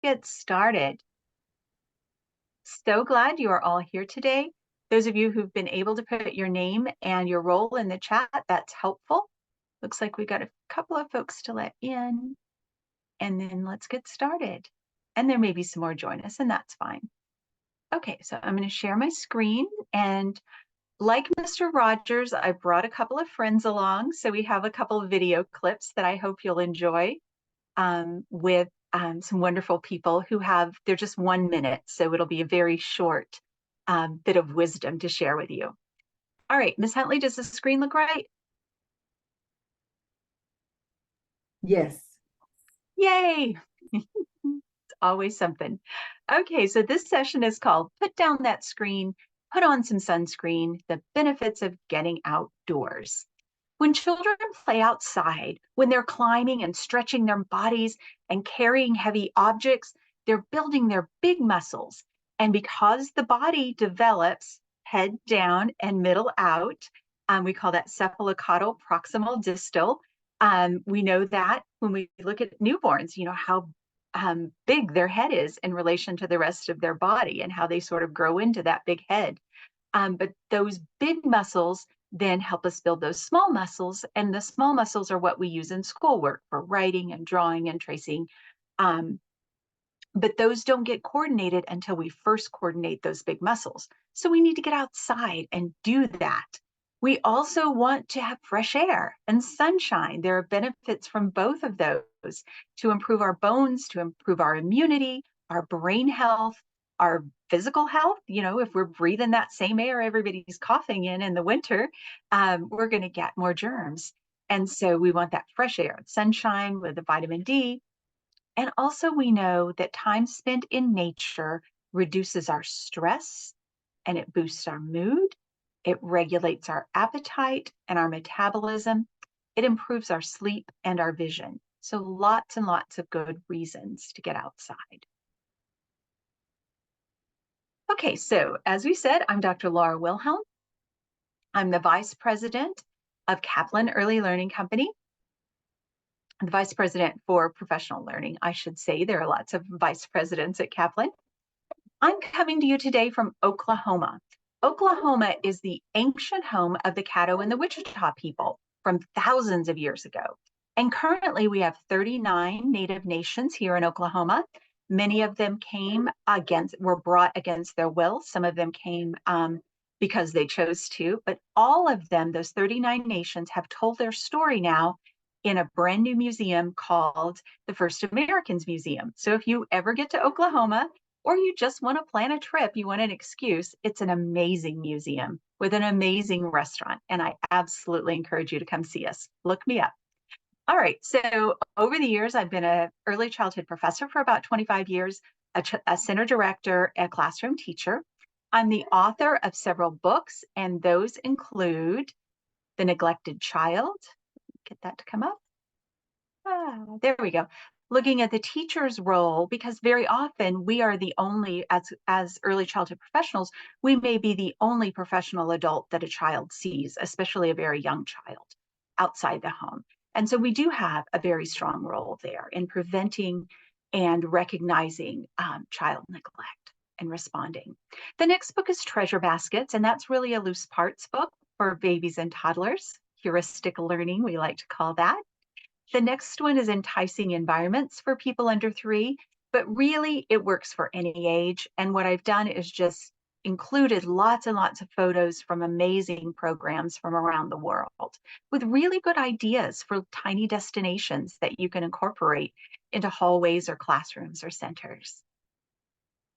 get started. So glad you are all here today. Those of you who've been able to put your name and your role in the chat, that's helpful. Looks like we got a couple of folks to let in, and then let's get started. And there may be some more join us, and that's fine. Okay, so I'm going to share my screen, and like Mr. Rogers, I brought a couple of friends along, so we have a couple of video clips that I hope you'll enjoy with some wonderful people who they're just 1 minute, so it'll be a very short bit of wisdom to share with you. All right, Ms. Huntley, does the screen look right? Yes. Yay! It's always something. Okay, so this session is called Put Down That Screen, Put On Some Sunscreen, The Benefits of Getting Outdoors. When children play outside, when they're climbing and stretching their bodies and carrying heavy objects, they're building their big muscles. And because the body develops head down and middle out, we call that cephalocaudal proximal distal. We know that when we look at newborns, you know, how big their head is in relation to the rest of their body and how they sort of grow into that big head. But those big muscles then help us build those small muscles. And the small muscles are what we use in schoolwork for writing and drawing and tracing. But those don't get coordinated until we first coordinate those big muscles. So we need to get outside and do that. We also want to have fresh air and sunshine. There are benefits from both of those to improve our bones, to improve our immunity, our brain health, our physical health. You know, if we're breathing that same air everybody's coughing in the winter, we're going to get more germs. And so we want that fresh air, sunshine with the vitamin D. And also we know that time spent in nature reduces our stress and it boosts our mood. It regulates our appetite and our metabolism. It improves our sleep and our vision. So lots and lots of good reasons to get outside. Okay, so as we said, I'm Dr. Laura Wilhelm. I'm the Vice President of Kaplan Early Learning Company. The Vice President for Professional Learning, I should say. There are lots of Vice Presidents at Kaplan. I'm coming to you today from Oklahoma. Oklahoma is the ancient home of the Caddo and the Wichita people from thousands of years ago. And currently we have 39 Native nations here in Oklahoma. Many of them were brought against their will. Some of them came because they chose to, but all of them, those 39 nations, have told their story now in a brand new museum called the First Americans Museum. So if you ever get to Oklahoma, or you just want to plan a trip, you want an excuse, it's an amazing museum with an amazing restaurant. And I absolutely encourage you to come see us. Look me up. All right, so over the years, I've been an early childhood professor for about 25 years, a center director, a classroom teacher. I'm the author of several books, and those include The Neglected Child. Get that to come up. There we go. Looking at the teacher's role, because very often we are the only, as early childhood professionals, we may be the only professional adult that a child sees, especially a very young child outside the home. And so we do have a very strong role there in preventing and recognizing child neglect and responding. The next book is Treasure Baskets, and that's really a loose parts book for babies and toddlers. Heuristic learning, we like to call that. The next one is Enticing Environments for people under 3, but really it works for any age. And what I've done is just included lots and lots of photos from amazing programs from around the world with really good ideas for tiny destinations that you can incorporate into hallways or classrooms or centers.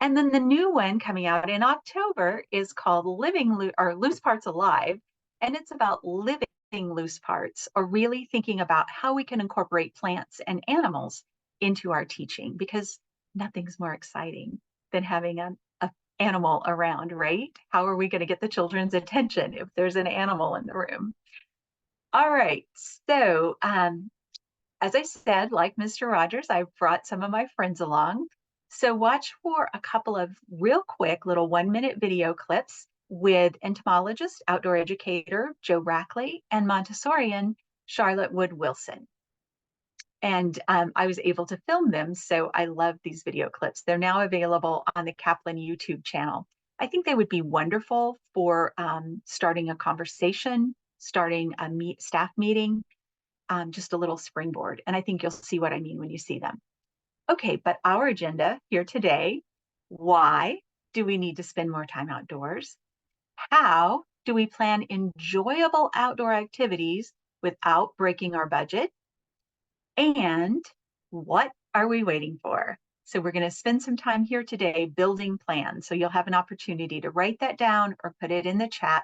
And then the new one coming out in October is called Loose Parts Alive, and it's about living loose parts, or really thinking about how we can incorporate plants and animals into our teaching, because nothing's more exciting than having an animal around, right? How are we going to get the children's attention if there's an animal in the room? All right, so as I said, like Mr. Rogers, I brought some of my friends along. So watch for a couple of real quick little 1-minute video clips with entomologist, outdoor educator Joe Rackley and Montessorian Charlotte Wood Wilson. And I was able to film them. So I love these video clips. They're now available on the Kaplan YouTube channel. I think they would be wonderful for starting a conversation, starting a staff meeting, just a little springboard. And I think you'll see what I mean when you see them. Okay, but our agenda here today, why do we need to spend more time outdoors? How do we plan enjoyable outdoor activities without breaking our budget? And what are we waiting for? So we're going to spend some time here today building plans. So you'll have an opportunity to write that down or put it in the chat,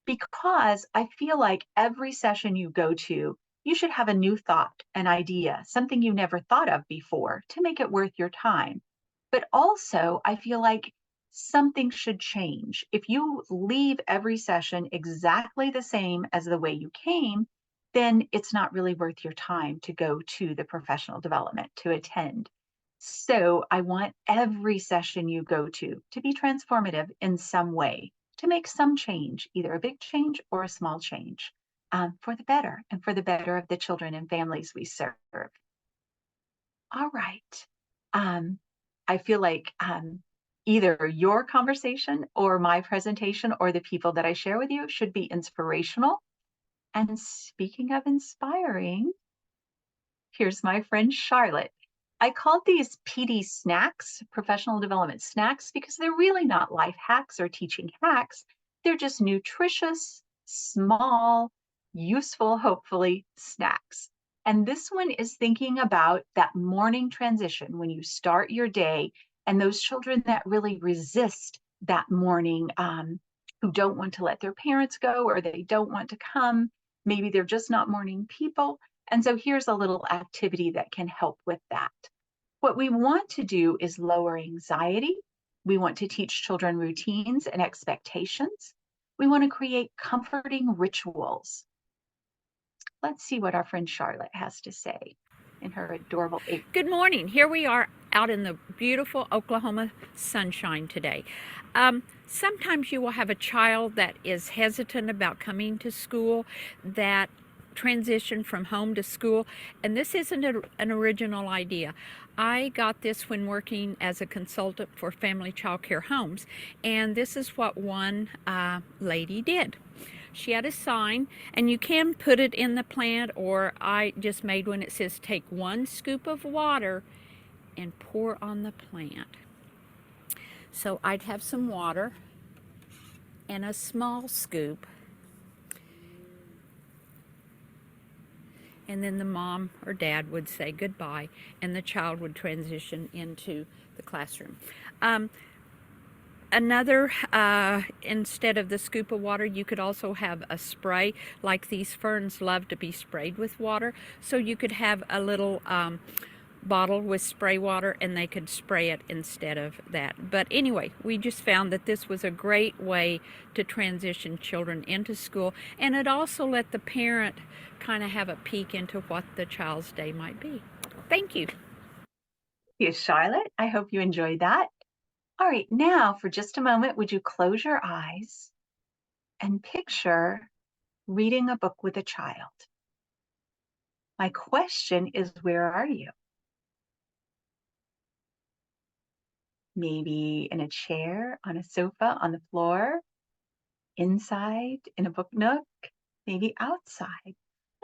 because I feel like every session you go to, you should have a new thought, an idea, something you never thought of before to make it worth your time. But also, I feel like something should change. If you leave every session exactly the same as the way you came, then it's not really worth your time to go to the professional development to attend. So I want every session you go to be transformative in some way, to make some change, either a big change or a small change, for the better and for the better of the children and families we serve. All right. Um, I feel like either your conversation or my presentation or the people that I share with you should be inspirational. And speaking of inspiring, here's my friend Charlotte. I called these PD snacks, professional development snacks, because they're really not life hacks or teaching hacks. They're just nutritious, small, useful, hopefully, snacks. And this one is thinking about that morning transition when you start your day and those children that really resist that morning, who don't want to let their parents go or they don't want to come. Maybe they're just not morning people. And so here's a little activity that can help with that. What we want to do is lower anxiety. We want to teach children routines and expectations. We want to create comforting rituals. Let's see what our friend Charlotte has to say in her adorable 8. Good morning. Here we are out in the beautiful Oklahoma sunshine today. Sometimes you will have a child that is hesitant about coming to school, that transition from home to school, and this isn't an original idea. I got this when working as a consultant for family child care homes, and this is what one lady did. She had a sign, and you can put it in the plant, or I just made one. It says, take 1 scoop of water and pour on the plant. So I'd have some water and a small scoop, and then the mom or dad would say goodbye, and the child would transition into the classroom. Instead of the scoop of water, you could also have a spray. Like these ferns love to be sprayed with water, so you could have a little bottle with spray water, and they could spray it instead of that. But anyway, we just found that this was a great way to transition children into school, and it also let the parent kind of have a peek into what the child's day might be. Thank you. Thank you, Charlotte. I hope you enjoyed that. All right, now for just a moment, would you close your eyes and picture reading a book with a child? My question is, where are you? Maybe in a chair, on a sofa, on the floor, inside, in a book nook, maybe outside. I'm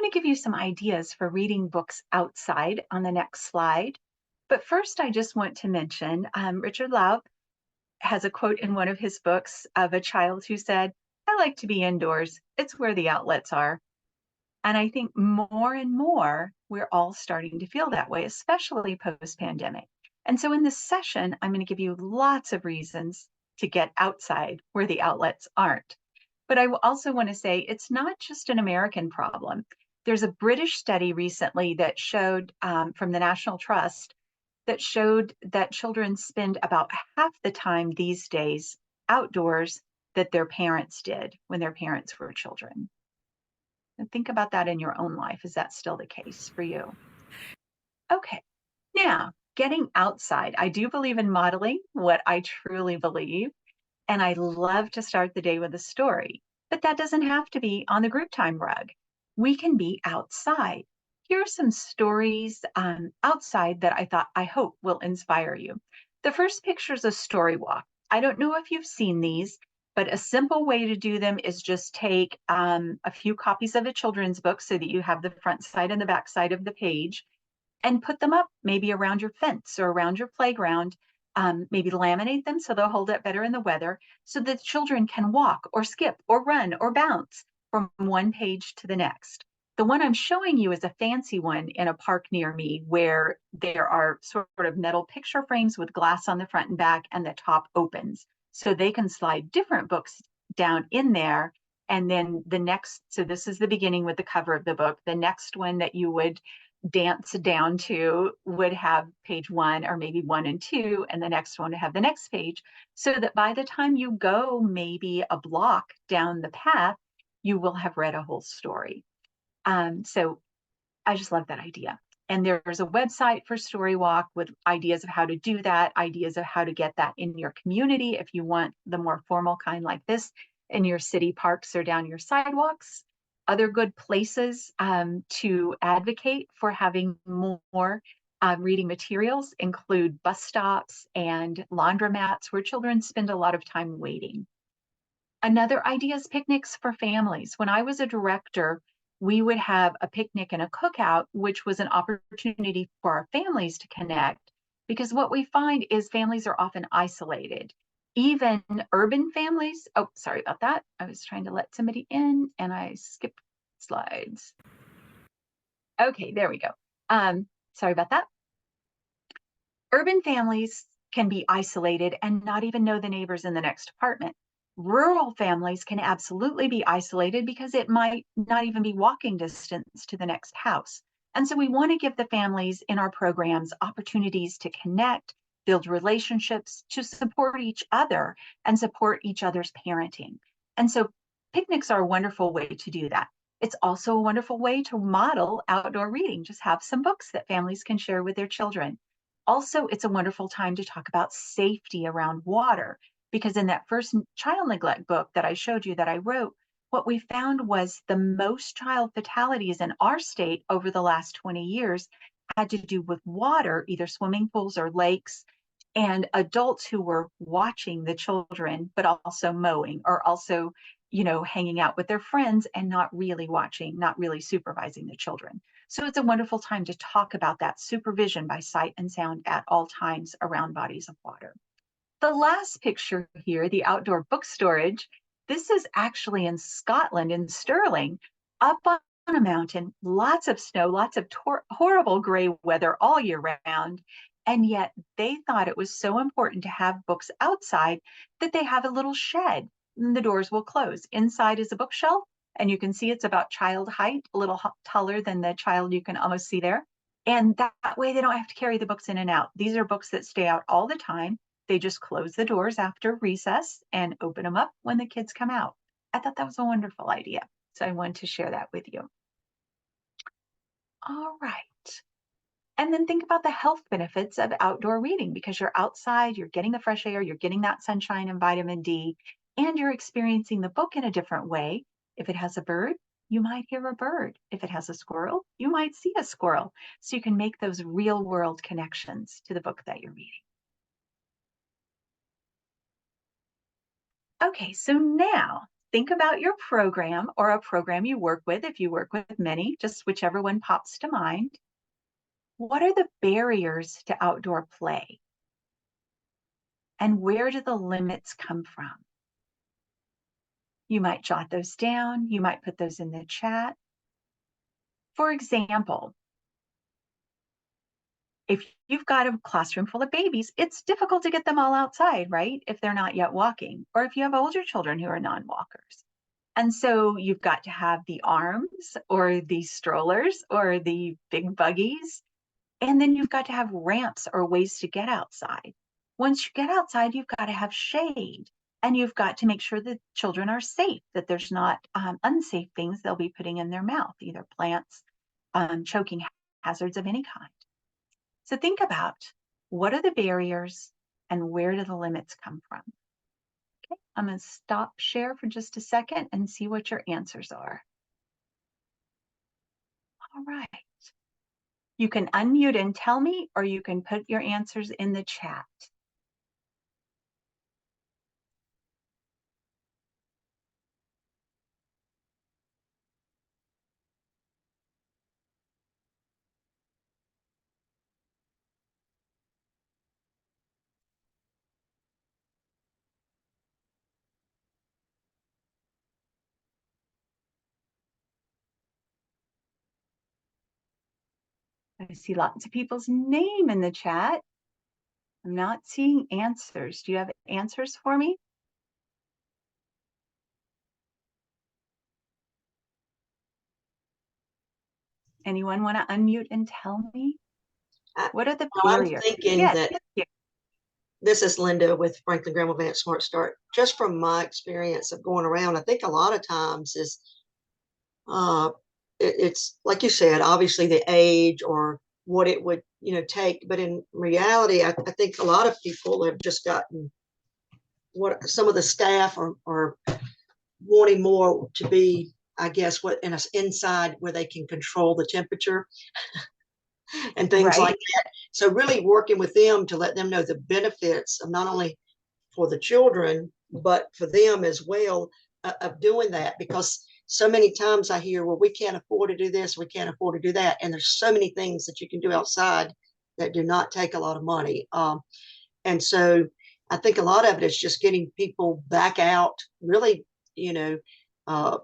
going to give you some ideas for reading books outside on the next slide. But first, I just want to mention Richard Laub has a quote in one of his books of a child who said, I like to be indoors. It's where the outlets are. And I think more and more, we're all starting to feel that way, especially post-pandemic. And so in this session, I'm going to give you lots of reasons to get outside where the outlets aren't. But I also want to say it's not just an American problem. There's a British study recently that showed from the National Trust that showed that children spend about half the time these days outdoors that their parents did when their parents were children. And think about that in your own life. Is that still the case for you? Okay, now getting outside. I do believe in modeling what I truly believe, and I love to start the day with a story, but that doesn't have to be on the group time rug. We can be outside. here are some stories outside that I hope will inspire you. The first picture is a story walk. I don't know if you've seen these, but a simple way to do them is just take a few copies of a children's book so that you have the front side and the back side of the page, and put them up maybe around your fence or around your playground. Maybe laminate them so they'll hold up better in the weather so that children can walk or skip or run or bounce from one page to the next. The one I'm showing you is a fancy one in a park near me where there are sort of metal picture frames with glass on the front and back, and the top opens. So they can slide different books down in there. And then the next, so this is the beginning with the cover of the book. The next one that you would dance down to would have page 1 or maybe 1 and 2, and the next one to have the next page, so that by the time you go maybe a block down the path, you will have read a whole story. So I just love that idea. And there's a website for Storywalk with ideas of how to do that, ideas of how to get that in your community if you want the more formal kind like this in your city parks or down your sidewalks. Other good places to advocate for having more reading materials include bus stops and laundromats where children spend a lot of time waiting. Another idea is picnics for families. When I was a director, we would have a picnic and a cookout, which was an opportunity for our families to connect, because what we find is families are often isolated. Even urban families, oh, sorry about that. I was trying to let somebody in and I skipped slides. Okay, there we go. Sorry about that. Urban families can be isolated and not even know the neighbors in the next apartment. Rural families can absolutely be isolated because it might not even be walking distance to the next house. And so we want to give the families in our programs opportunities to connect, build relationships, to support each other and support each other's parenting. And so picnics are a wonderful way to do that. It's also a wonderful way to model outdoor reading. Just have some books that families can share with their children. Also, it's a wonderful time to talk about safety around water, because in that first child neglect book that I showed you that I wrote, what we found was the most child fatalities in our state over the last 20 years had to do with water, either swimming pools or lakes, and adults who were watching the children, but also mowing or also, hanging out with their friends and not really watching, not really supervising the children. So it's a wonderful time to talk about that supervision by sight and sound at all times around bodies of water. The last picture here, the outdoor book storage, this is actually in Scotland, in Stirling, up on a mountain, lots of snow, lots of horrible gray weather all year round. And yet they thought it was so important to have books outside that they have a little shed and the doors will close. Inside is a bookshelf, and you can see it's about child height, a little taller than the child you can almost see there. And that way they don't have to carry the books in and out. These are books that stay out all the time. They just close the doors after recess and open them up when the kids come out. I thought that was a wonderful idea. So I wanted to share that with you. All right. And then think about the health benefits of outdoor reading, because you're outside, you're getting the fresh air, you're getting that sunshine and vitamin D, and you're experiencing the book in a different way. If it has a bird, you might hear a bird. If it has a squirrel, you might see a squirrel. So you can make those real world connections to the book that you're reading. Okay, so now think about your program or a program you work with. If you work with many, just whichever one pops to mind. What are the barriers to outdoor play? And where do the limits come from? You might jot those down. You might put those in the chat. For example, if you've got a classroom full of babies, it's difficult to get them all outside, right? If they're not yet walking, or if you have older children who are non-walkers. And so you've got to have the arms or the strollers or the big buggies. And then you've got to have ramps or ways to get outside. Once you get outside, you've got to have shade, and you've got to make sure that children are safe, that there's not unsafe things they'll be putting in their mouth, either plants, choking hazards of any kind. So think about, what are the barriers and where do the limits come from? Okay, I'm going to stop share for just a second and see what your answers are. All right. You can unmute and tell me, or you can put your answers in the chat. I see lots of people's name in the chat. I'm not seeing answers. Do you have answers for me? Anyone want to unmute and tell me? What are the barriers? I'm thinking Yes, that thank you. this is Linda with Franklin Graham Advanced Smart Start. Just from my experience of going around, I think a lot of times is uh, it's like you said, obviously the age or what it would take, but in reality, I think a lot of people have just gotten what some of the staff are wanting more to be, I guess, what in a inside where they can control the temperature and things like Right. that. So really working with them to let them know the benefits of not only for the children, but for them as well of doing that. Because so many times I hear, well, we can't afford to do this, we can't afford to do that. And there's so many things that you can do outside that do not take a lot of money. And so I think a lot of it is just getting people back out, really, you know, uh,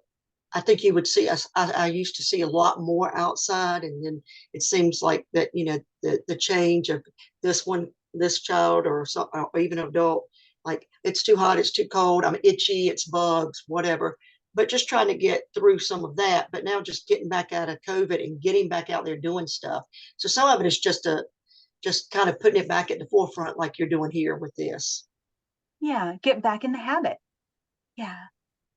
I think you would see us. I used to see a lot more outside, and then it seems like that the change of this child or even adult, like it's too hot, it's too cold, I'm itchy, it's bugs, whatever. But just trying to get through some of that. But now just getting back out of COVID and getting back out there doing stuff. So some of it is just kind of putting it back at the forefront, like you're doing here with this. Yeah, get back in the habit. Yeah.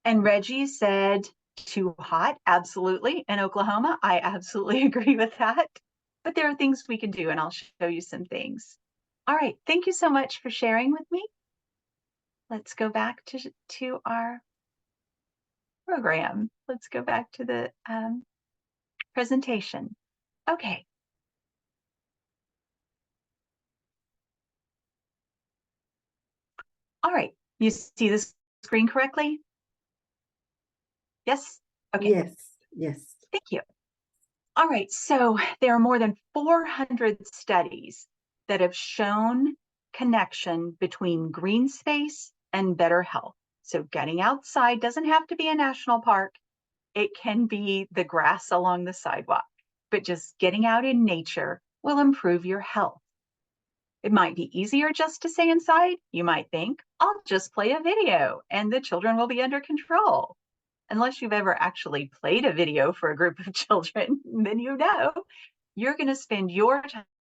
And Reggie said, too hot. Absolutely. In Oklahoma, I absolutely agree with that. But there are things we can do, and I'll show you some things. All right. Thank you so much for sharing with me. Let's go back to our program. Let's go back to the presentation. Okay. All right. You see the screen correctly? Yes? Okay. Yes. Yes. Thank you. All right, so there are more than 400 studies that have shown connection between green space and better health. So getting outside doesn't have to be a national park. It can be the grass along the sidewalk, but just getting out in nature will improve your health. It might be easier just to stay inside. You might think, I'll just play a video and the children will be under control. Unless you've ever actually played a video for a group of children, then you're going to spend your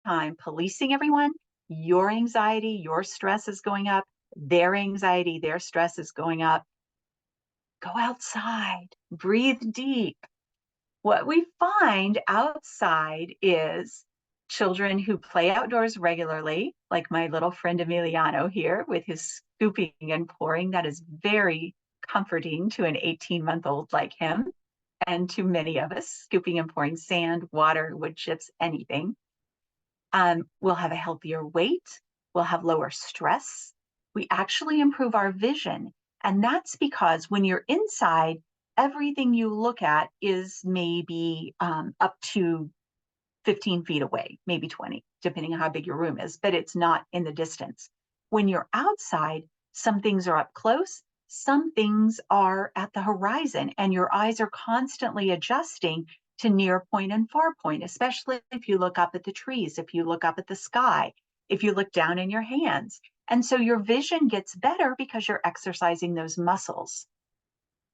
time policing everyone. Your anxiety, your stress is going up. Their anxiety, their stress is going up. Go outside, breathe deep. What we find outside is children who play outdoors regularly, like my little friend Emiliano here with his scooping and pouring. That is very comforting to an 18-month-old like him and to many of us, scooping and pouring sand, water, wood chips, anything. We'll have a healthier weight. We'll have lower stress. We actually improve our vision. And that's because when you're inside, everything you look at is maybe up to 15 feet away, maybe 20, depending on how big your room is, but it's not in the distance. When you're outside, some things are up close, some things are at the horizon, and your eyes are constantly adjusting to near point and far point, especially if you look up at the trees, if you look up at the sky, if you look down in your hands. And so your vision gets better because you're exercising those muscles.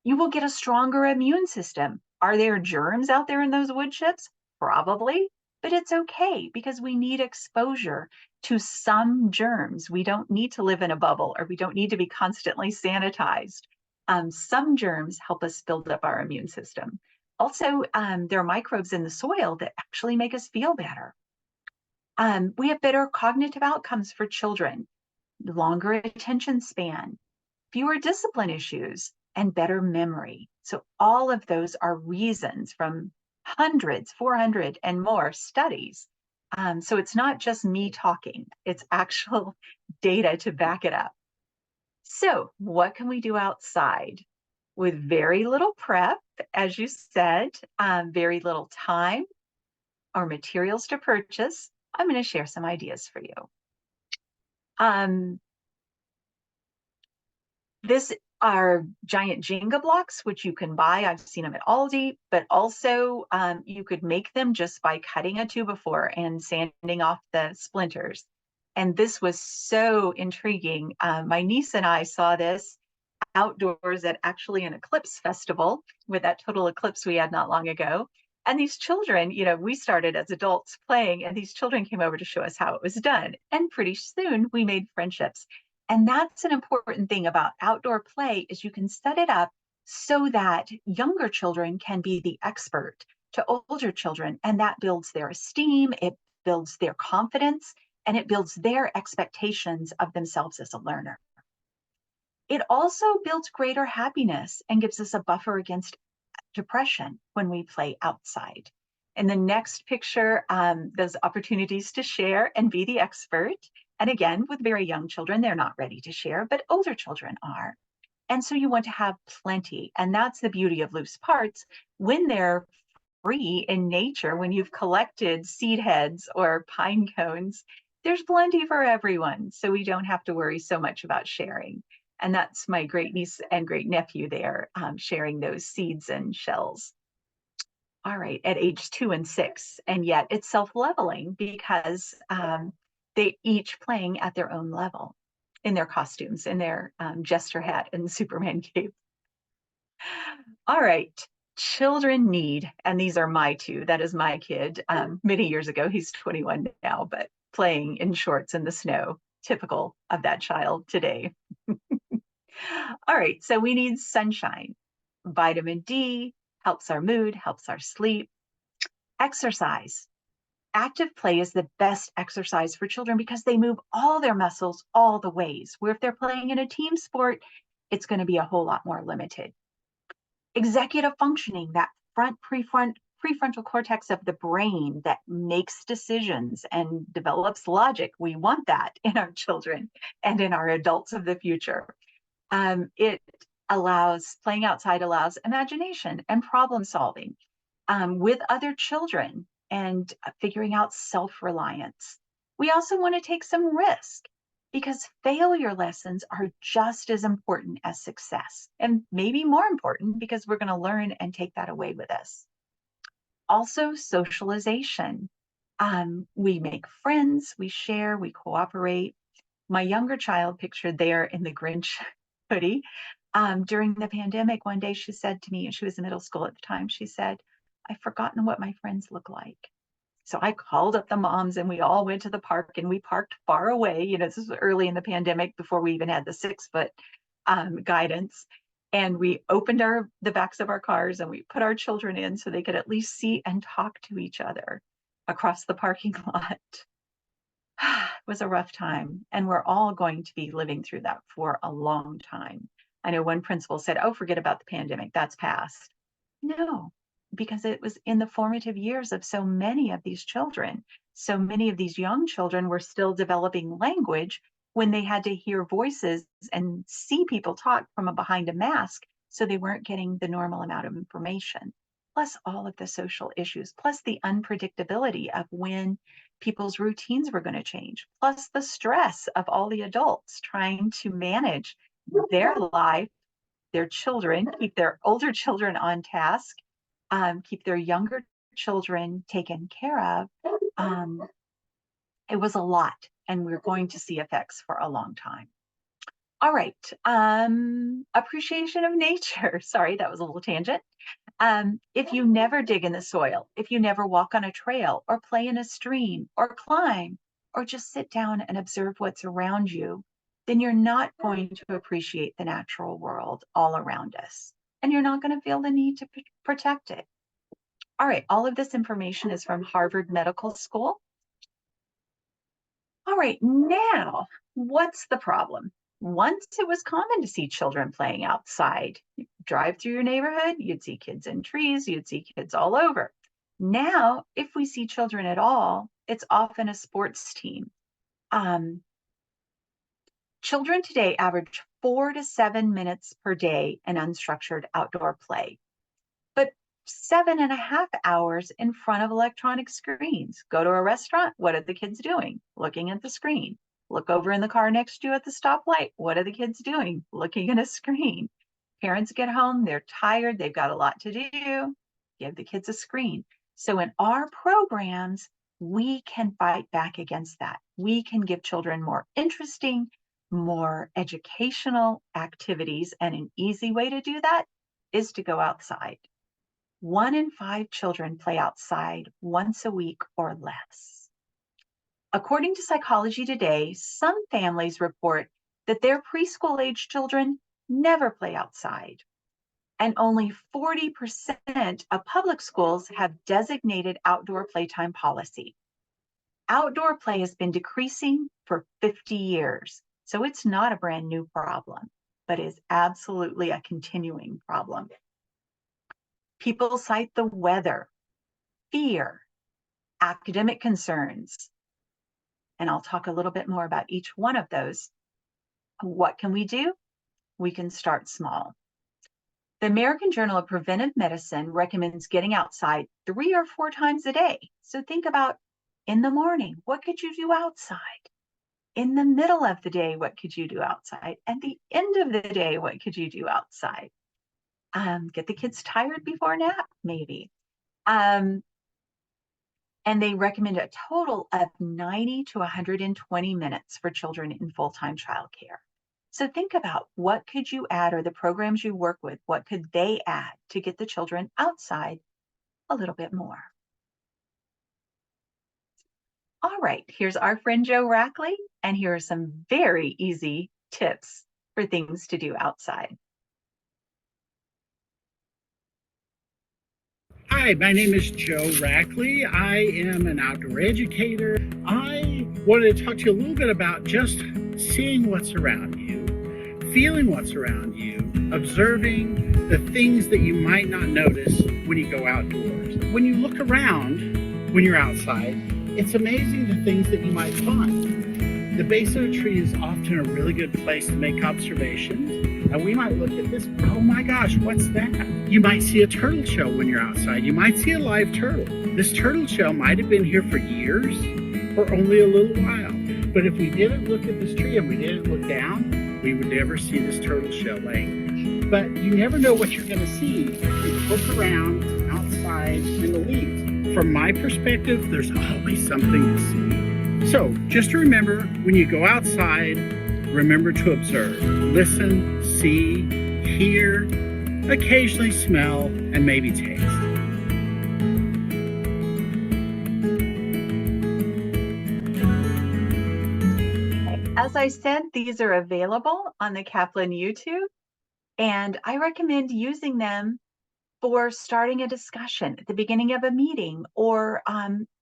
You will get a stronger immune system. Are there germs out there in those wood chips? Probably, but it's okay because we need exposure to some germs. We don't need to live in a bubble, or we don't need to be constantly sanitized. Some germs help us build up our immune system. Also, there are microbes in the soil that actually make us feel better. We have better cognitive outcomes for children, longer attention span, fewer discipline issues, and better memory. So all of those are reasons from hundreds, 400 and more studies. So it's not just me talking, it's actual data to back it up. So what can we do outside? With very little prep, as you said, very little time or materials to purchase, I'm going to share some ideas for you. This are giant Jenga blocks, which you can buy. I've seen them at Aldi, but also you could make them just by cutting a 2x4 and sanding off the splinters. And this was so intriguing. My niece and I saw this outdoors at actually an eclipse festival with that total eclipse we had not long ago. And these children, we started as adults playing, and these children came over to show us how it was done. And pretty soon we made friendships. And that's an important thing about outdoor play is you can set it up so that younger children can be the expert to older children. And that builds their esteem, it builds their confidence, and it builds their expectations of themselves as a learner. It also builds greater happiness and gives us a buffer against depression when we play outside. In the next picture, those opportunities to share and be the expert. And again, with very young children, they're not ready to share, but older children are. And so you want to have plenty. And that's the beauty of loose parts. When they're free in nature, when you've collected seed heads or pine cones, there's plenty for everyone. So we don't have to worry so much about sharing. And that's my great niece and great nephew there, sharing those seeds and shells. All right, at age 2 and 6. And yet it's self-leveling because they each playing at their own level in their costumes, in their jester hat and Superman cape. All right, children need, and these are my two, that is my kid many years ago, he's 21 now, but playing in shorts in the snow, typical of that child today. All right, so we need sunshine. Vitamin D helps our mood, helps our sleep. Exercise. Active play is the best exercise for children because they move all their muscles all the ways, where if they're playing in a team sport, it's going to be a whole lot more limited. Executive functioning, that prefrontal cortex of the brain that makes decisions and develops logic. We want that in our children and in our adults of the future. Playing outside allows imagination and problem solving with other children and figuring out self-reliance. We also want to take some risk because failure lessons are just as important as success, and maybe more important because we're going to learn and take that away with us. Also, socialization. We make friends, we share, we cooperate. My younger child, pictured there in the Grinch hoodie, during the pandemic, one day she said to me, and she was in middle school at the time, she said, "I've forgotten what my friends look like." So I called up the moms and we all went to the park, and we parked far away. This was early in the pandemic before we even had the 6-foot guidance. And we opened the backs of our cars and we put our children in so they could at least see and talk to each other across the parking lot. It was a rough time, and we're all going to be living through that for a long time. I know one principal said, "Oh, forget about the pandemic, that's past." No, because it was in the formative years of so many of these children. So many of these young children were still developing language when they had to hear voices and see people talk from behind a mask, so they weren't getting the normal amount of information. Plus all of the social issues, plus the unpredictability of when people's routines were going to change, plus the stress of all the adults trying to manage their life, their children, keep their older children on task, keep their younger children taken care of. It was a lot, and we're going to see effects for a long time. All right, appreciation of nature. Sorry, that was a little tangent. If you never dig in the soil, if you never walk on a trail or play in a stream or climb or just sit down and observe what's around you, then you're not going to appreciate the natural world all around us, and you're not going to feel the need to protect it. All right, all of this information is from Harvard Medical School. All right, now, what's the problem? Once it was common to see children playing outside. You drive through your neighborhood, you'd see kids in trees, you'd see kids all over. Now, if we see children at all, it's often a sports team. Children today average 4 to 7 minutes per day in unstructured outdoor play, but 7.5 hours in front of electronic screens. Go to a restaurant, what are the kids doing? Looking at the screen. Look over in the car next to you at the stoplight, what are the kids doing? Looking at a screen. Parents get home, they're tired, they've got a lot to do. Give the kids a screen. So in our programs, we can fight back against that. We can give children more interesting, more educational activities, and an easy way to do that is to go outside. 1 in 5 children play outside once a week or less. According to Psychology Today, some families report that their preschool-age children never play outside, and only 40% of public schools have designated outdoor playtime policy. Outdoor play has been decreasing for 50 years. So it's not a brand new problem, but is absolutely a continuing problem. People cite the weather, fear, academic concerns, and I'll talk a little bit more about each one of those. What can we do? We can start small. The American Journal of Preventive Medicine recommends getting outside 3 or 4 times a day. So think about in the morning, what could you do outside? In the middle of the day, what could you do outside? At the end of the day, what could you do outside? Get the kids tired before nap, maybe. And they recommend a total of 90 to 120 minutes for children in full-time childcare. So think about what could you add, or the programs you work with, what could they add to get the children outside a little bit more? All right, here's our friend Joe Rackley, and here are some very easy tips for things to do outside. Hi, my name is Joe Rackley. I am an outdoor educator. I wanted to talk to you a little bit about just seeing what's around you, feeling what's around you, observing the things that you might not notice when you go outdoors. When you look around when you're outside, it's amazing the things that you might find. The base of a tree is often a really good place to make observations. And we might look at this, oh my gosh, what's that? You might see a turtle shell when you're outside. You might see a live turtle. This turtle shell might have been here for years or only a little while. But if we didn't look at this tree and we didn't look down, we would never see this turtle shell laying there. But you never know what you're gonna see if you look around outside in the leaves. From my perspective, there's always something to see. So just to remember, when you go outside, remember to observe, listen, see, hear, occasionally smell, and maybe taste. As I said, these are available on the Kaplan YouTube, and I recommend using them for starting a discussion at the beginning of a meeting, or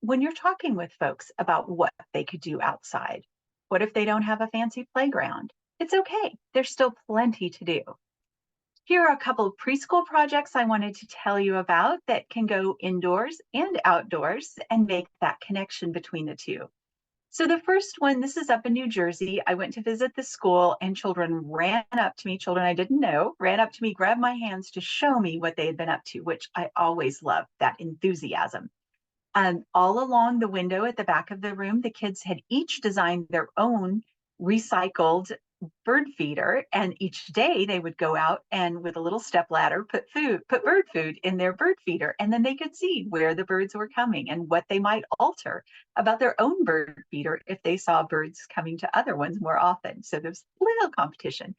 when you're talking with folks about what they could do outside. What if they don't have a fancy playground? It's okay. There's still plenty to do. Here are a couple of preschool projects I wanted to tell you about that can go indoors and outdoors and make that connection between the two. So the first one, this is up in New Jersey. I went to visit the school and children ran up to me, children I didn't know, ran up to me, grabbed my hands to show me what they had been up to, which I always love, that enthusiasm. All along the window at the back of the room, the kids had each designed their own recycled bird feeder, and each day they would go out and with a little step ladder put bird food in their bird feeder, and then they could see where the birds were coming and what they might alter about their own bird feeder if they saw birds coming to other ones more often. So there's little competition.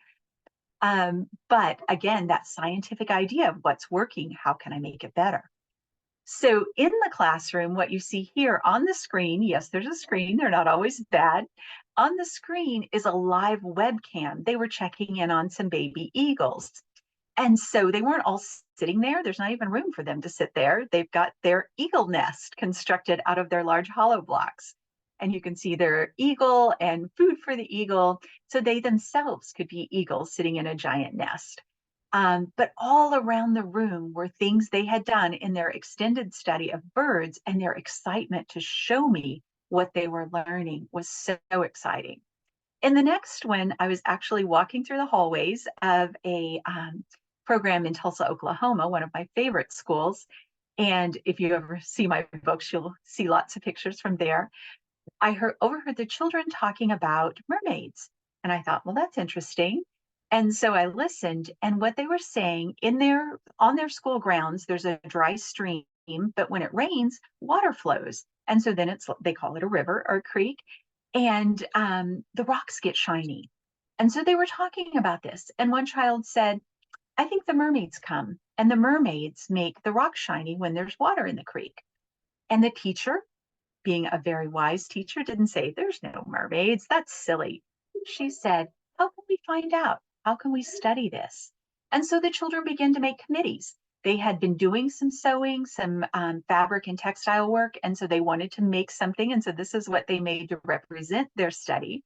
But again, that scientific idea of what's working, how can I make it better? So in the classroom, what you see here on the screen, yes, there's a screen, they're not always bad. On the screen is a live webcam. They were checking in on some baby eagles. And so they weren't all sitting there. There's not even room for them to sit there. They've got their eagle nest constructed out of their large hollow blocks. And you can see their eagle and food for the eagle. So they themselves could be eagles sitting in a giant nest. But all around the room were things they had done in their extended study of birds, and their excitement to show me what they were learning was so exciting. In the next one, I was actually walking through the hallways of a program in Tulsa, Oklahoma, one of my favorite schools. And if you ever see my books, you'll see lots of pictures from there. I overheard the children talking about mermaids. And I thought, well, that's interesting. And so I listened, and what they were saying on their school grounds, there's a dry stream, but when it rains, water flows. And so then they call it a river or a creek, and the rocks get shiny. And so they were talking about this. And one child said, I think the mermaids come, and the mermaids make the rocks shiny when there's water in the creek. And the teacher, being a very wise teacher, didn't say, there's no mermaids. That's silly. She said, how can we find out? How can we study this? And so the children began to make committees. They had been doing some sewing, some fabric and textile work, and so they wanted to make something. And so this is what they made to represent their study.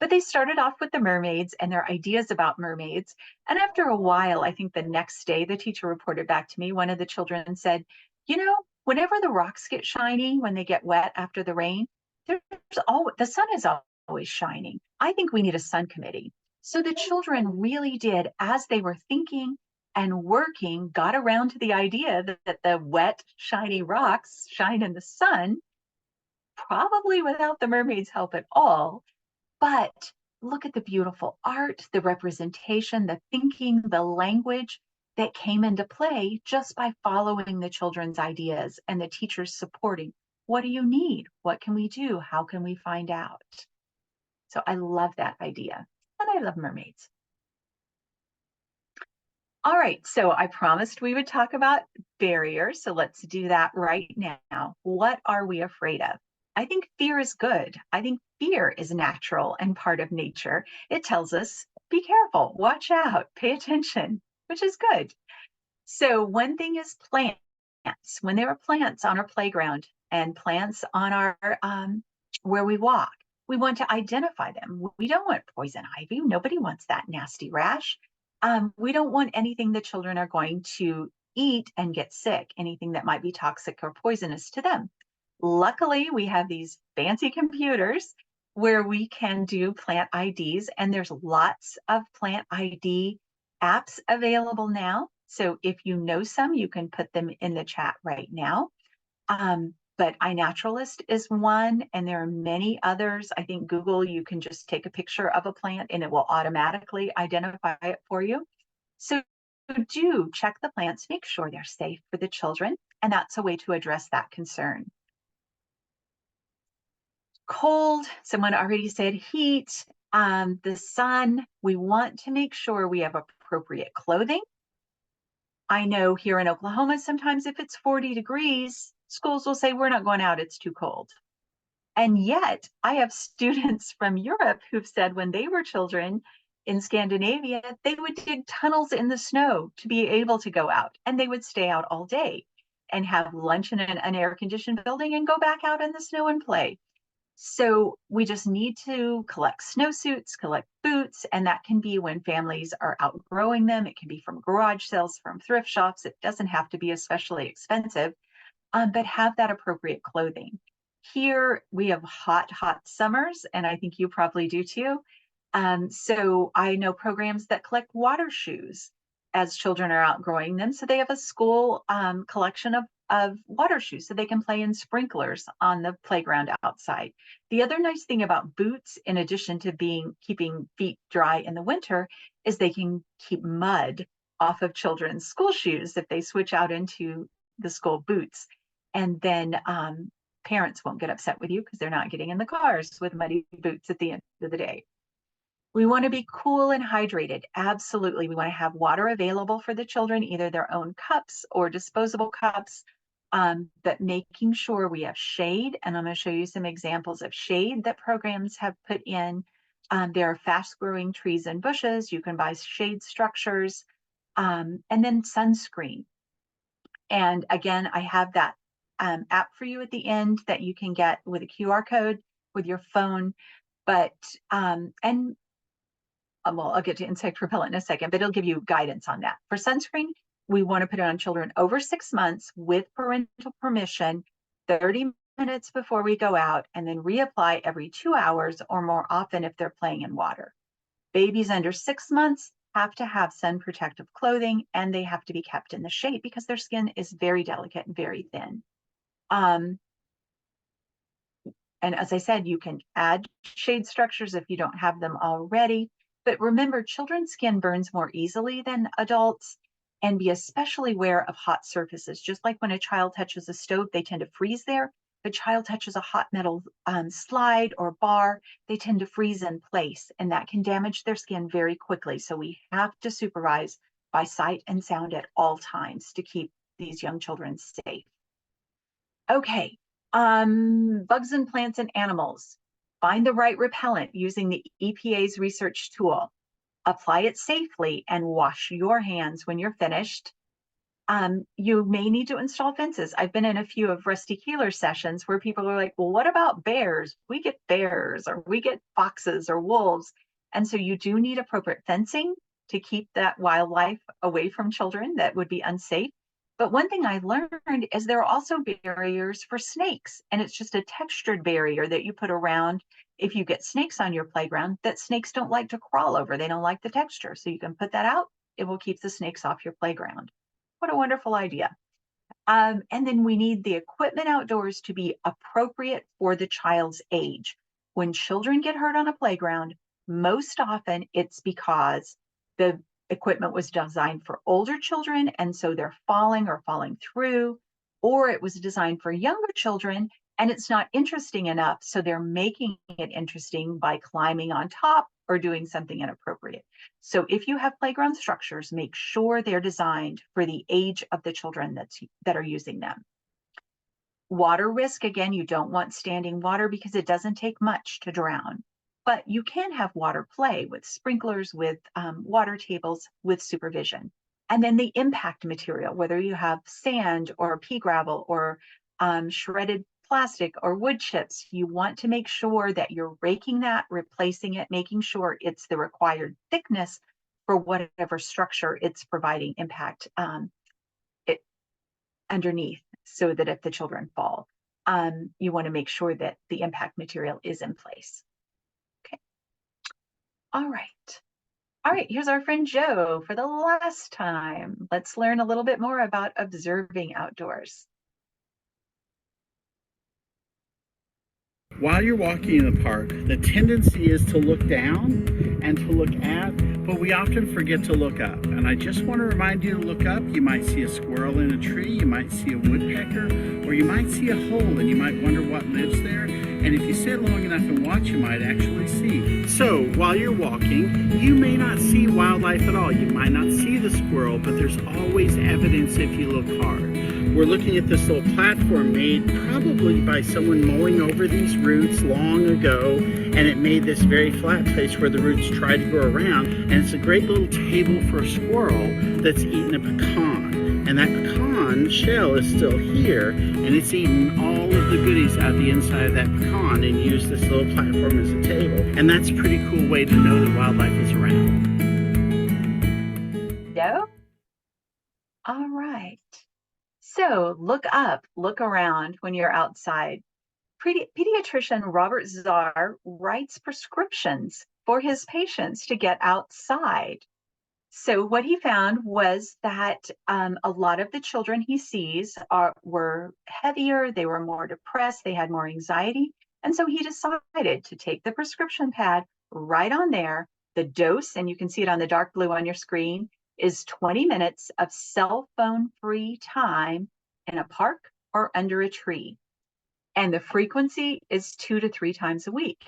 But they started off with the mermaids and their ideas about mermaids. And after a while, I think the next day, the teacher reported back to me, one of the children said, whenever the rocks get shiny, when they get wet after the rain, the sun is always shining. I think we need a sun committee. So the children really did, as they were thinking and working, got around to the idea that the wet, shiny rocks shine in the sun, probably without the mermaids' help at all. But look at the beautiful art, the representation, the thinking, the language that came into play just by following the children's ideas and the teachers supporting. What do you need? What can we do? How can we find out? So I love that idea. And I love mermaids. All right, so I promised we would talk about barriers. So let's do that right now. What are we afraid of? I think fear is good. I think fear is natural and part of nature. It tells us, be careful, watch out, pay attention, which is good. So one thing is plants. When there are plants on our playground and plants on our where we walk, we want to identify them. We don't want poison ivy. Nobody wants that nasty rash. We don't want anything the children are going to eat and get sick, anything that might be toxic or poisonous to them. Luckily, we have these fancy computers where we can do plant IDs, and there's lots of plant ID apps available now. So if you know some, you can put them in the chat right now. But iNaturalist is one, and there are many others. I think Google, you can just take a picture of a plant and it will automatically identify it for you. So do check the plants, make sure they're safe for the children, and that's a way to address that concern. Cold, someone already said heat, the sun. We want to make sure we have appropriate clothing. I know here in Oklahoma, sometimes if it's 40 degrees, schools will say, we're not going out, it's too cold. And yet I have students from Europe who've said when they were children in Scandinavia, they would dig tunnels in the snow to be able to go out, and they would stay out all day and have lunch in an air-conditioned building and go back out in the snow and play. So we just need to collect snowsuits, collect boots, and that can be when families are outgrowing them. It can be from garage sales, from thrift shops. It doesn't have to be especially expensive, but have that appropriate clothing. Here we have hot summers, and I think you probably do too. So I know programs that collect water shoes as children are outgrowing them. So they have a school collection of water shoes so they can play in sprinklers on the playground outside. The other nice thing about boots, in addition to keeping feet dry in the winter, is they can keep mud off of children's school shoes if they switch out into the school boots. And then parents won't get upset with you because they're not getting in the cars with muddy boots at the end of the day. We want to be cool and hydrated. Absolutely. We want to have water available for the children, either their own cups or disposable cups, but making sure we have shade. And I'm going to show you some examples of shade that programs have put in. There are fast growing trees and bushes. You can buy shade structures, and then sunscreen. And again, I have that app for you at the end that you can get with a QR code with your phone. But and well, I'll get to insect repellent in a second, but it'll give you guidance on that. For sunscreen, we want to put it on children over 6 months with parental permission, 30 minutes before we go out, and then reapply every 2 hours or more often if they're playing in water. Babies under 6 months have to have sun protective clothing, and they have to be kept in the shade because their skin is very delicate and very thin. And as I said, you can add shade structures if you don't have them already. But remember, children's skin burns more easily than adults, and be especially aware of hot surfaces. Just like when a child touches a stove, they tend to freeze there. If a child touches a hot metal slide or bar, they tend to freeze in place, and that can damage their skin very quickly. So we have to supervise by sight and sound at all times to keep these young children safe. Okay. Bugs and plants and animals. Find the right repellent using the EPA's research tool. Apply it safely and wash your hands when you're finished. You may need to install fences. I've been in a few of Rusty Keeler's sessions where people are like, well, what about bears? We get bears, or we get foxes or wolves. And so you do need appropriate fencing to keep that wildlife away from children that would be unsafe. But one thing I learned is there are also barriers for snakes, and it's just a textured barrier that you put around if you get snakes on your playground that snakes don't like to crawl over. They don't like the texture. So you can put that out. It will keep the snakes off your playground. What a wonderful idea. And then we need the equipment outdoors to be appropriate for the child's age. When children get hurt on a playground, most often it's because the equipment was designed for older children, and so they're falling or falling through, or it was designed for younger children and it's not interesting enough, so they're making it interesting by climbing on top or doing something inappropriate. So if you have playground structures, make sure they're designed for the age of the children that are using them. Water risk, again, you don't want standing water because it doesn't take much to drown. But you can have water play with sprinklers, with water tables, with supervision. And then the impact material, whether you have sand or pea gravel or shredded plastic or wood chips, you want to make sure that you're raking that, replacing it, making sure it's the required thickness for whatever structure it's providing impact underneath, so that if the children fall, you want to make sure that the impact material is in place. All right, here's our friend Joe for the last time. Let's learn a little bit more about observing outdoors. While you're walking in the park, the tendency is to look down and to look at, but we often forget to look up. And I just want to remind you to look up. You might see a squirrel in a tree, you might see a woodpecker, or you might see a hole and you might wonder what lives there. And if you sit long enough and watch, you might actually see. So while you're walking, you may not see wildlife at all. You might not see the squirrel, but there's always evidence if you look hard. We're looking at this little platform made probably by someone mowing over these roots long ago, and it made this very flat place where the roots try to go around. And it's a great little table for a squirrel that's eaten a pecan. And that pecan shell is still here, and it's eaten all of the goodies out the inside of that pecan and used this little platform as a table. And that's a pretty cool way to know that wildlife is around. Joe? All right. So look up, look around when you're outside. Pediatrician Robert Czar writes prescriptions for his patients to get outside. So what he found was that a lot of the children he sees were heavier, they were more depressed, they had more anxiety. And so he decided to take the prescription pad right on there. The dose, and you can see it on the dark blue on your screen, is 20 minutes of cell phone free time in a park or under a tree. And the frequency is 2 to 3 times a week.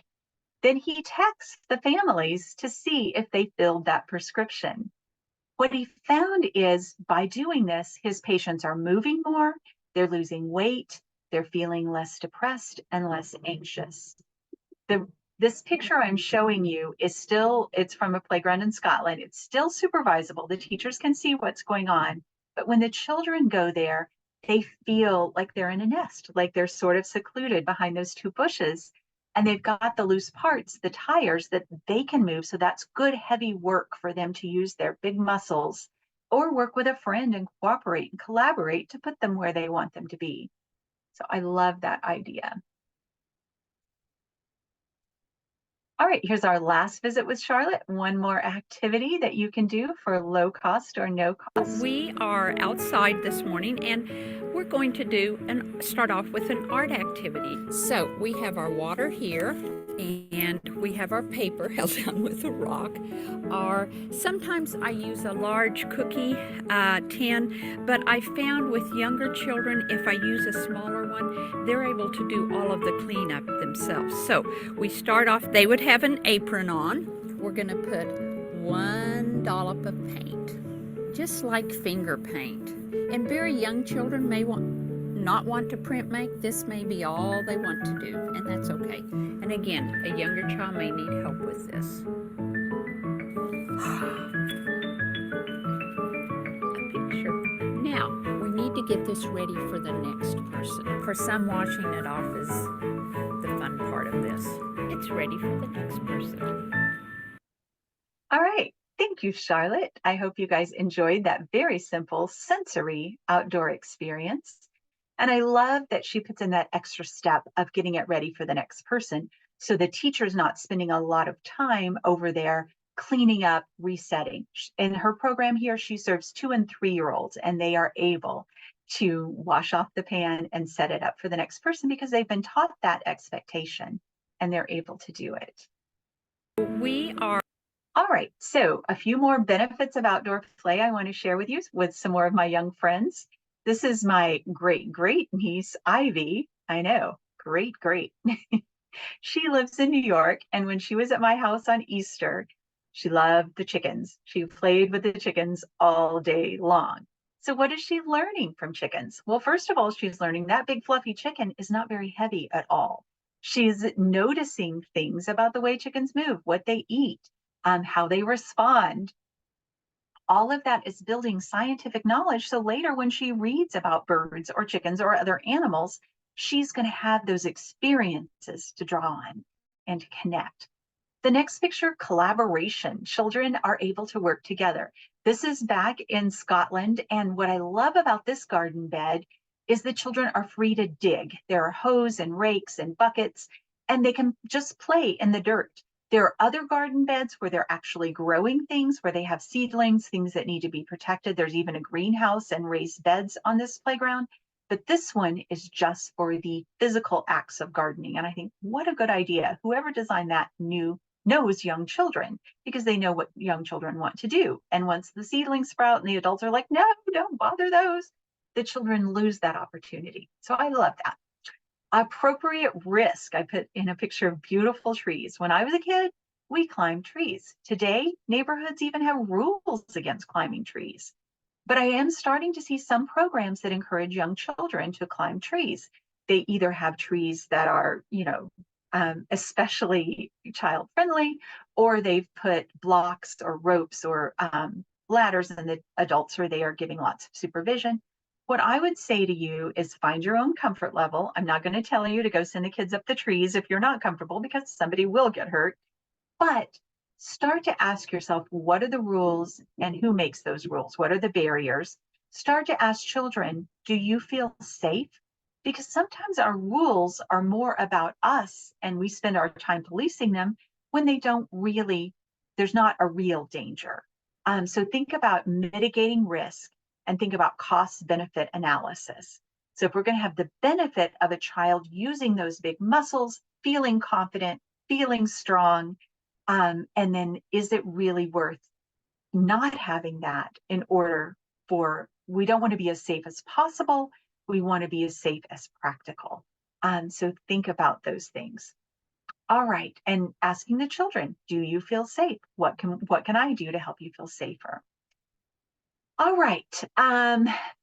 Then he texts the families to see if they filled that prescription. What he found is by doing this, his patients are moving more, they're losing weight, they're feeling less depressed and less anxious. This picture I'm showing you is it's from a playground in Scotland. It's still supervisable. The teachers can see what's going on. But when the children go there, they feel like they're in a nest, like they're sort of secluded behind those 2 bushes. and they've got the loose parts, the tires that they can move. So that's good, heavy work for them to use their big muscles or work with a friend and cooperate and collaborate to put them where they want them to be. So I love that idea. All right, here's our last visit with Charlotte. One more activity that you can do for low cost or no cost. We are outside this morning and we're going to start off with an art activity. So we have our water here and we have our paper held down with a rock. Sometimes I use a large cookie tin, but I found with younger children, if I use a smaller one, they're able to do all of the cleanup themselves. So we start off, they would have an apron on. We're going to put 1 dollop of paint, just like finger paint. And very young children may not want to print make. This may be all they want to do, and that's okay. And again, a younger child may need help with this. A picture. Now, we need to get this ready for the next person. For some, washing it off is the fun part of this. It's ready for the next person. All right. Thank you, Charlotte. I hope you guys enjoyed that very simple sensory outdoor experience. And I love that she puts in that extra step of getting it ready for the next person. So the teacher's not spending a lot of time over there cleaning up, resetting. In her program here, she serves 2- and 3-year-olds, and they are able to wash off the pan and set it up for the next person because they've been taught that expectation and they're able to do it. All right, so a few more benefits of outdoor play I want to share with you with some more of my young friends. This is my great niece, Ivy. I know, great. She lives in New York, and when she was at my house on Easter, she loved the chickens. She played with the chickens all day long. So what is she learning from chickens? Well, first of all, she's learning that big fluffy chicken is not very heavy at all. She's noticing things about the way chickens move, what they eat, how they respond. All of that is building scientific knowledge. So later when she reads about birds or chickens or other animals, she's going to have those experiences to draw on and to connect. The next picture, collaboration. Children are able to work together. This is back in Scotland. And what I love about this garden bed is the children are free to dig. There are hoes and rakes and buckets, and they can just play in the dirt. There are other garden beds where they're actually growing things, where they have seedlings, things that need to be protected. There's even a greenhouse and raised beds on this playground. But this one is just for the physical acts of gardening. And I think, what a good idea. Whoever designed that knows young children, because they know what young children want to do. And once the seedlings sprout and the adults are like, no, don't bother those, the children lose that opportunity. So I love that. Appropriate risk. I put in a picture of beautiful trees. When I was a kid, we climbed trees. Today, neighborhoods even have rules against climbing trees. But I am starting to see some programs that encourage young children to climb trees. They either have trees that are, especially child friendly, or they've put blocks or ropes or ladders, and the adults are there giving lots of supervision. What I would say to you is find your own comfort level. I'm not going to tell you to go send the kids up the trees if you're not comfortable, because somebody will get hurt. But start to ask yourself, what are the rules and who makes those rules? What are the barriers? Start to ask children, do you feel safe? Because sometimes our rules are more about us and we spend our time policing them when they don't really, there's not a real danger. So think about mitigating risk and think about cost-benefit analysis. So if we're going to have the benefit of a child using those big muscles, feeling confident, feeling strong, and then is it really worth not having that in order for, we don't want to be as safe as possible. We want to be as safe as practical. So think about those things. All right, and asking the children, do you feel safe? What can I do to help you feel safer? All right,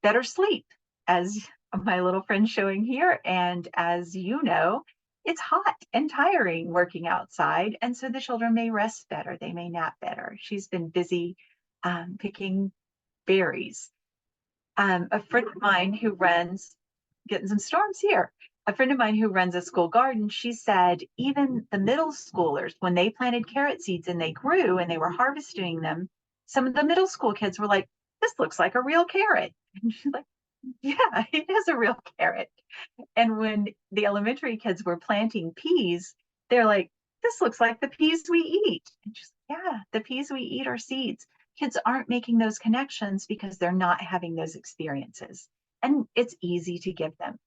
better sleep, as my little friend's showing here. And as you know, it's hot and tiring working outside. And so the children may rest better. They may nap better. She's been busy picking berries. A friend of mine who runs, getting some storms here. A friend of mine who runs a school garden, she said even the middle schoolers, when they planted carrot seeds and they grew and they were harvesting them, some of the middle school kids were like, this looks like a real carrot. And she's like, yeah, it is a real carrot. And when the elementary kids were planting peas, they're like, this looks like the peas we eat. And just, yeah, the peas we eat are seeds. Kids aren't making those connections because they're not having those experiences. And it's easy to give them.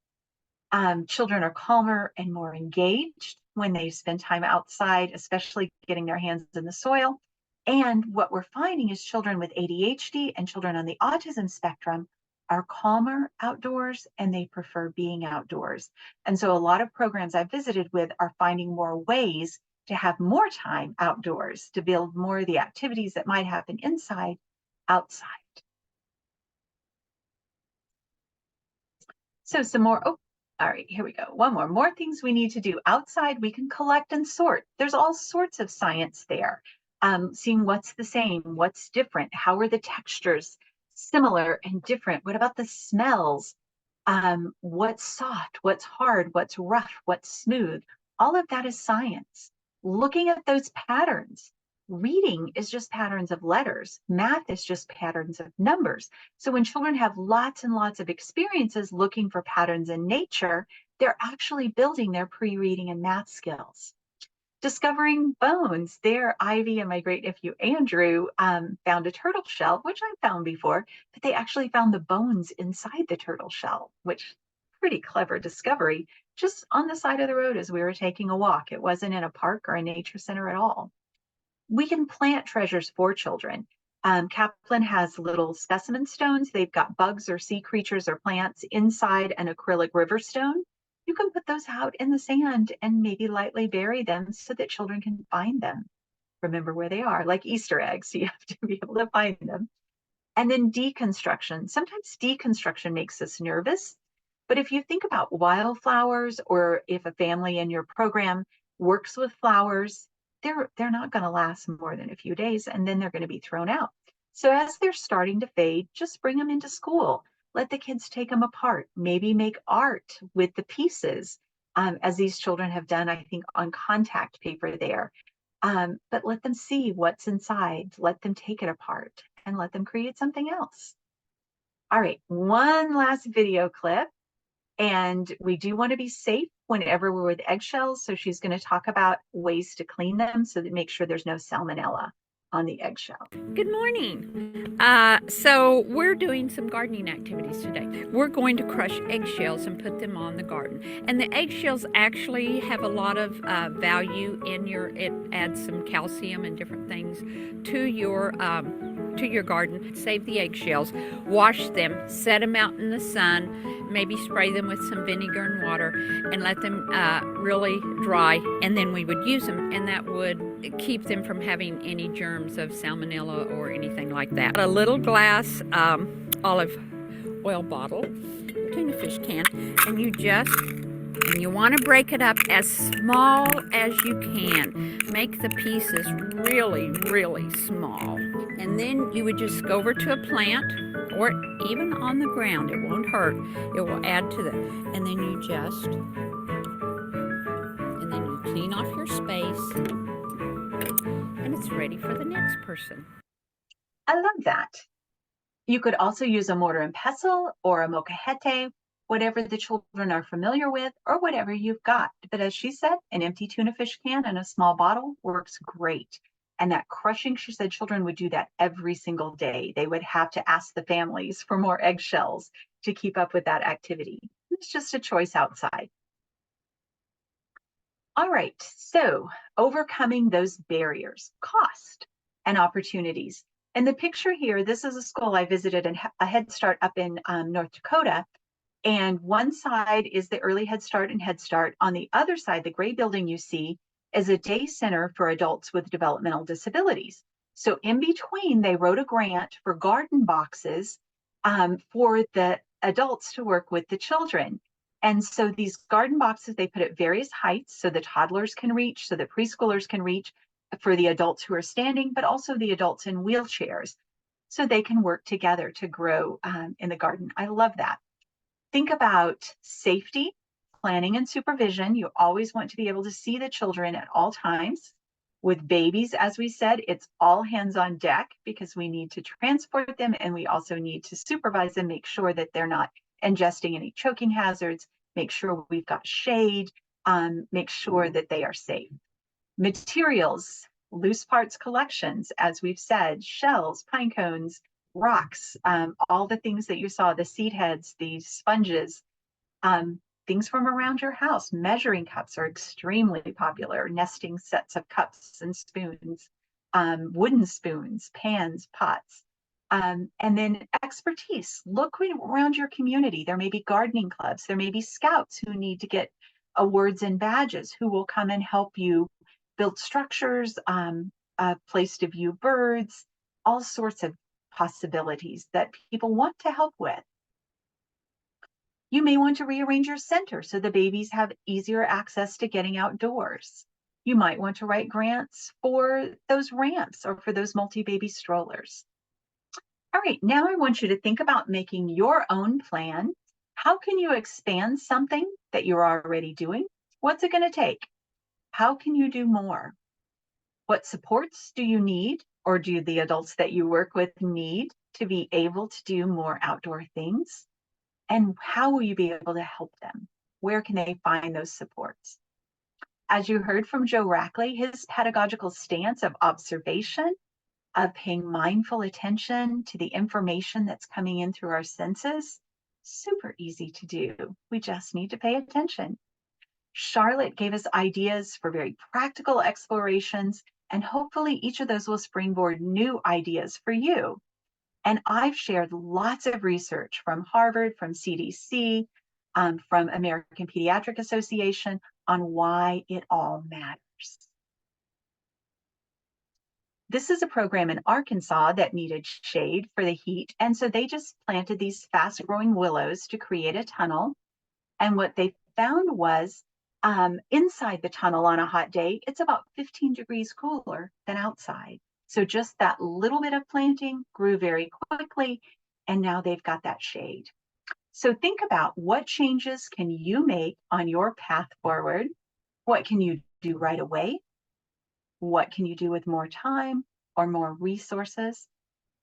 Children are calmer and more engaged when they spend time outside, especially getting their hands in the soil. And what we're finding is children with ADHD and children on the autism spectrum are calmer outdoors and they prefer being outdoors. And so a lot of programs I've visited with are finding more ways to have more time outdoors, to build more of the activities that might happen inside, outside. So some more, oh, all right, here we go. One more things we need to do. Outside, we can collect and sort. There's all sorts of science there. Seeing what's the same, what's different, how are the textures similar and different? What about the smells? What's soft, what's hard, what's rough, what's smooth? All of that is science. Looking at those patterns. Reading is just patterns of letters. Math is just patterns of numbers. So when children have lots and lots of experiences looking for patterns in nature, they're actually building their pre-reading and math skills. Discovering bones. There, Ivy and my great nephew Andrew found a turtle shell, which I found before, but they actually found the bones inside the turtle shell, which pretty clever discovery, just on the side of the road as we were taking a walk. It wasn't in a park or a nature center at all. We can plant treasures for children. Kaplan has little specimen stones. They've got bugs or sea creatures or plants inside an acrylic river stone. You can put those out in the sand and maybe lightly bury them so that children can find them. Remember where they are, like Easter eggs. So you have to be able to find them. And then deconstruction. Sometimes deconstruction makes us nervous. But if you think about wildflowers, or if a family in your program works with flowers, they're not going to last more than a few days, and then they're going to be thrown out. So as they're starting to fade, just bring them into school. Let the kids take them apart, maybe make art with the pieces, as these children have done, I think, on contact paper there. But let them see what's inside, let them take it apart, and let them create something else. All right, one last video clip. And we do want to be safe whenever we're with eggshells. So she's going to talk about ways to clean them so that make sure there's no salmonella on the eggshell. Good morning. So we're doing some gardening activities today. We're going to crush eggshells and put them on the garden. And the eggshells actually have a lot of value in it adds some calcium and different things to your garden. Save the eggshells, wash them, set them out in the sun, maybe spray them with some vinegar and water and let them really dry, and then we would use them, and that would keep them from having any germs of salmonella or anything like that. A little glass olive oil bottle, tuna fish can, and you want to break it up as small as you can. Make the pieces really, really small. And then you would just go over to a plant, or even on the ground. It won't hurt. It will add to the, and then you clean off your space, and it's ready for the next person. I love that. You could also use a mortar and pestle or a molcajete, whatever the children are familiar with, or whatever you've got. But as she said, an empty tuna fish can and a small bottle works great. And that crushing, she said children would do that every single day. They would have to ask the families for more eggshells to keep up with that activity. It's just a choice outside. All right, so overcoming those barriers, cost and opportunities. And the picture here, this is a school I visited, a Head Start up in North Dakota. And one side is the Early Head Start and Head Start. On the other side, the gray building you see is a day center for adults with developmental disabilities. So in between, they wrote a grant for garden boxes for the adults to work with the children. And so these garden boxes, they put at various heights so the toddlers can reach, so the preschoolers can reach, for the adults who are standing, but also the adults in wheelchairs, so they can work together to grow in the garden. I love that. Think about safety, planning and supervision. You always want to be able to see the children at all times. With babies, as we said, it's all hands on deck because we need to transport them and we also need to supervise them, make sure that they're not ingesting any choking hazards, make sure we've got shade, make sure that they are safe. Materials, loose parts collections, as we've said, shells, pine cones, rocks, all the things that you saw, the seed heads, the sponges, things from around your house. Measuring cups are extremely popular, nesting sets of cups and spoons, wooden spoons, pans, pots. And then expertise. Look around your community. There may be gardening clubs. There may be scouts who need to get awards and badges who will come and help you build structures, a place to view birds, all sorts of possibilities that people want to help with. You may want to rearrange your center so the babies have easier access to getting outdoors. You might want to write grants for those ramps or for those multi-baby strollers. All right, now I want you to think about making your own plan. How can you expand something that you're already doing? What's it going to take? How can you do more? What supports do you need, or do the adults that you work with need to be able to do more outdoor things? And how will you be able to help them? Where can they find those supports? As you heard from Joe Rackley, his pedagogical stance of observation, of paying mindful attention to the information that's coming in through our senses, super easy to do. We just need to pay attention. Charlotte gave us ideas for very practical explorations, and hopefully each of those will springboard new ideas for you. And I've shared lots of research from Harvard, from CDC, from American Pediatric Association on why it all matters. This is a program in Arkansas that needed shade for the heat. And so they just planted these fast growing willows to create a tunnel. And what they found was inside the tunnel on a hot day, it's about 15 degrees cooler than outside. So just that little bit of planting grew very quickly, and now they've got that shade. So think about what changes can you make on your path forward? What can you do right away? What can you do with more time or more resources?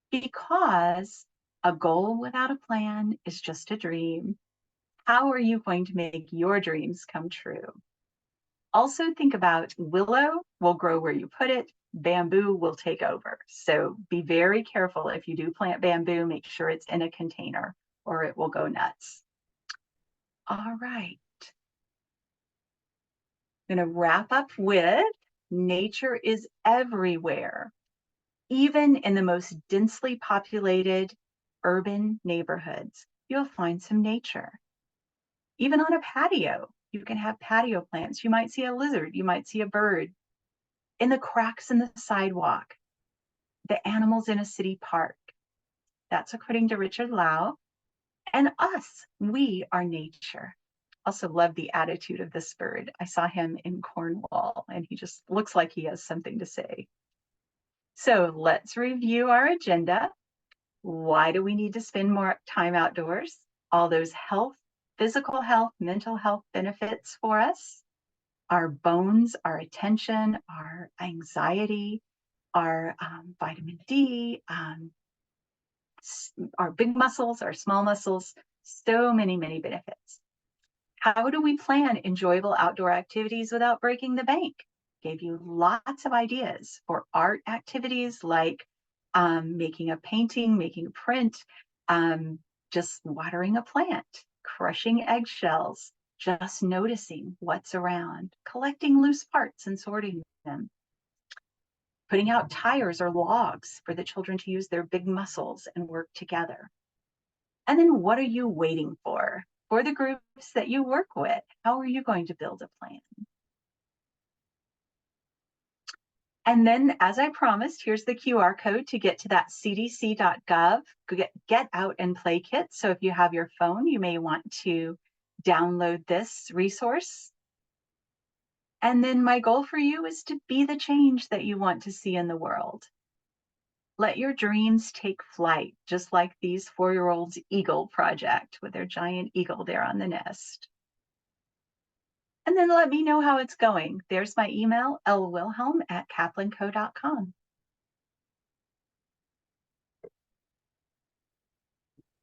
Because a goal without a plan is just a dream. How are you going to make your dreams come true? Also think about willow will grow where you put it, bamboo will take over. So be very careful if you do plant bamboo, make sure it's in a container or it will go nuts. All right. I'm going to wrap up with nature is everywhere. Even in the most densely populated urban neighborhoods, you'll find some nature. Even on a patio, you can have patio plants. You might see a lizard, you might see a bird. In the cracks in the sidewalk, the animals in a city park. That's according to Richard Lau. And us, we are nature. Also love the attitude of this bird. I saw him in Cornwall and he just looks like he has something to say. So let's review our agenda. Why do we need to spend more time outdoors? All those health, physical health, mental health benefits for us. Our bones, our attention, our anxiety, our vitamin D, our big muscles, our small muscles, so many, many benefits. How do we plan enjoyable outdoor activities without breaking the bank? Gave you lots of ideas for art activities like making a painting, making a print, just watering a plant, crushing eggshells, just noticing what's around, collecting loose parts and sorting them, putting out tires or logs for the children to use their big muscles and work together. And then what are you waiting for? For the groups that you work with, how are you going to build a plan? And then, as I promised, here's the QR code to get to that cdc.gov get out and play kit. So if you have your phone, you may want to download this resource. And then my goal for you is to be the change that you want to see in the world. Let your dreams take flight, just like these 4-year-olds' eagle project with their giant eagle there on the nest. And then let me know how it's going. There's my email, lwilhelm@kaplanco.com.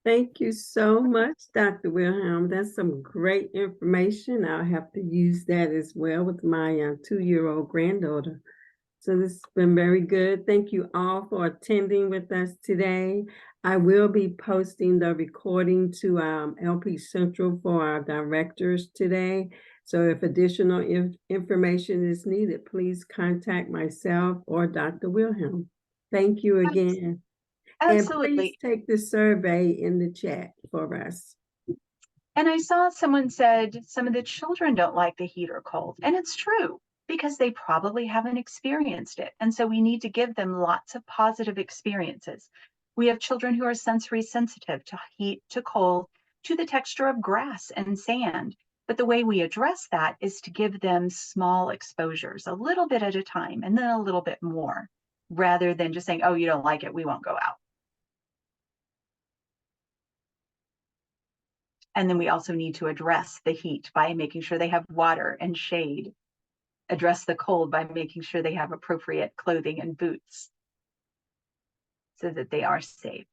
Thank you so much, Dr. Wilhelm. That's some great information. I'll have to use that as well with my 2-year-old granddaughter. So this has been very good. Thank you all for attending with us today. I will be posting the recording to LP Central for our directors today. So if additional information is needed, please contact myself or Dr. Wilhelm. Thank you again. Absolutely. And please take the survey in the chat for us. And I saw someone said some of the children don't like the heat or cold. And it's true because they probably haven't experienced it. And so we need to give them lots of positive experiences. We have children who are sensory sensitive to heat, to cold, to the texture of grass and sand. But the way we address that is to give them small exposures, a little bit at a time, and then a little bit more, rather than just saying, oh, you don't like it, we won't go out. And then we also need to address the heat by making sure they have water and shade, address the cold by making sure they have appropriate clothing and boots so that they are safe.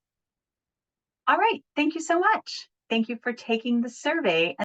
All right, thank you so much. Thank you for taking the survey.